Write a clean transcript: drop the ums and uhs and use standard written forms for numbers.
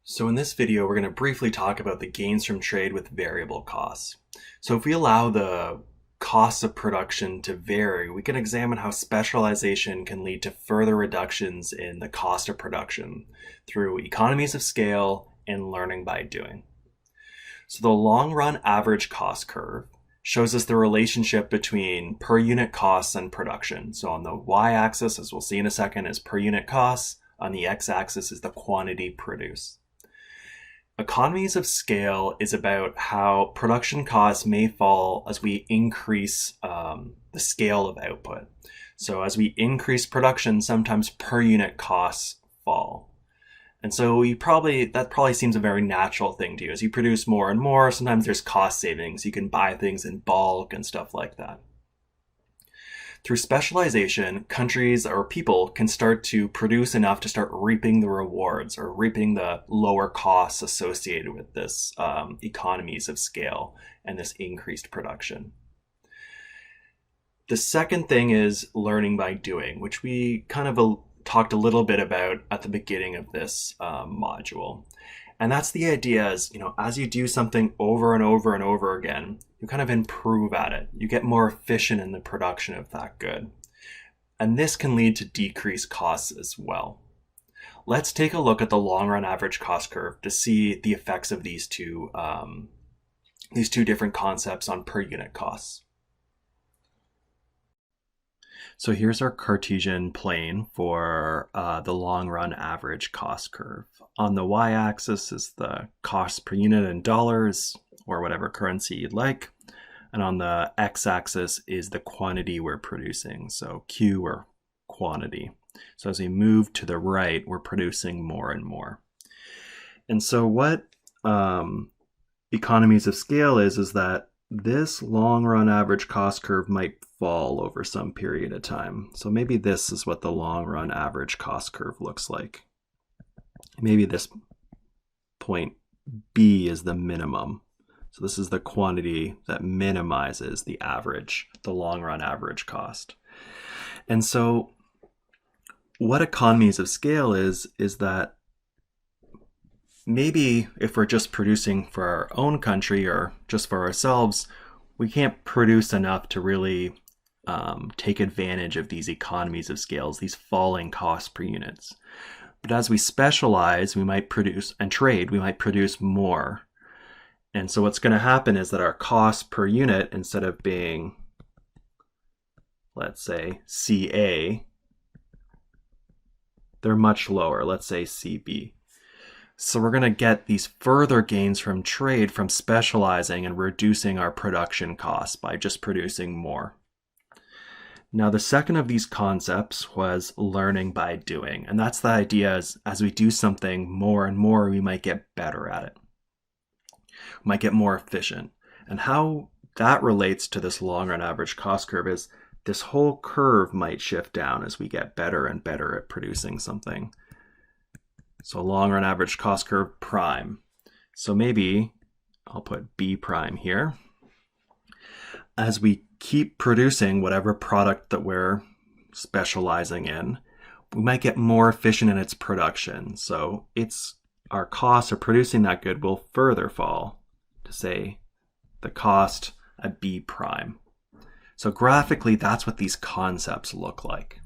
So in this video, we're going to briefly talk about the gains from trade with variable costs. So if we allow the costs of production to vary, we can examine how specialization can lead to further reductions in the cost of production through economies of scale and learning by doing. So the long run average cost curve shows us the relationship between per unit costs and production. So on the y-axis, as we'll see in a second, is per unit costs. On the x-axis is the quantity produced. Economies of scale is about how production costs may fall as we increase the scale of output. So as we increase production, sometimes per unit costs fall. And so that probably seems a very natural thing to you. As you produce more and more, sometimes there's cost savings. You can buy things in bulk and stuff like that. Through specialization, countries or people can start to produce enough to start reaping the rewards or reaping the lower costs associated with this economies of scale and this increased production. The second thing is learning by doing, which we kind of talked a little bit about at the beginning of this module. And that's the idea is, as you do something over and over and over again, you kind of improve at it. You get more efficient in the production of that good. And this can lead to decreased costs as well. Let's take a look at the long run average cost curve to see the effects of these two different concepts on per unit costs. So here's our Cartesian plane for the long run average cost curve. On the y-axis is the cost per unit in dollars or whatever currency you'd like. And on the x-axis is the quantity we're producing, so Q or quantity. So as we move to the right, we're producing more and more. And so what economies of scale is that this long run average cost curve might fall over some period of time. So maybe this is what the long run average cost curve looks like. Maybe this point B is the minimum. So this is the quantity that minimizes the long run average cost. And so what economies of scale is that maybe if we're just producing for our own country or just for ourselves, we can't produce enough to really take advantage of these economies of scales, these falling costs per units. But as we specialize, we might produce and trade, we might produce more. And so what's going to happen is that our cost per unit, instead of being, let's say, CA, they're much lower, let's say CB. So we're going to get these further gains from trade from specializing and reducing our production costs by just producing more. Now, the second of these concepts was learning by doing. And that's the idea is as we do something more and more, we might get better at it. We might get more efficient. And how that relates to this long run average cost curve is this whole curve might shift down as we get better and better at producing something. So long run average cost curve prime. So maybe I'll put B prime here. As we keep producing whatever product that we're specializing in, we might get more efficient in its production. So our costs of producing that good will further fall to say the cost at B prime. So graphically, that's what these concepts look like.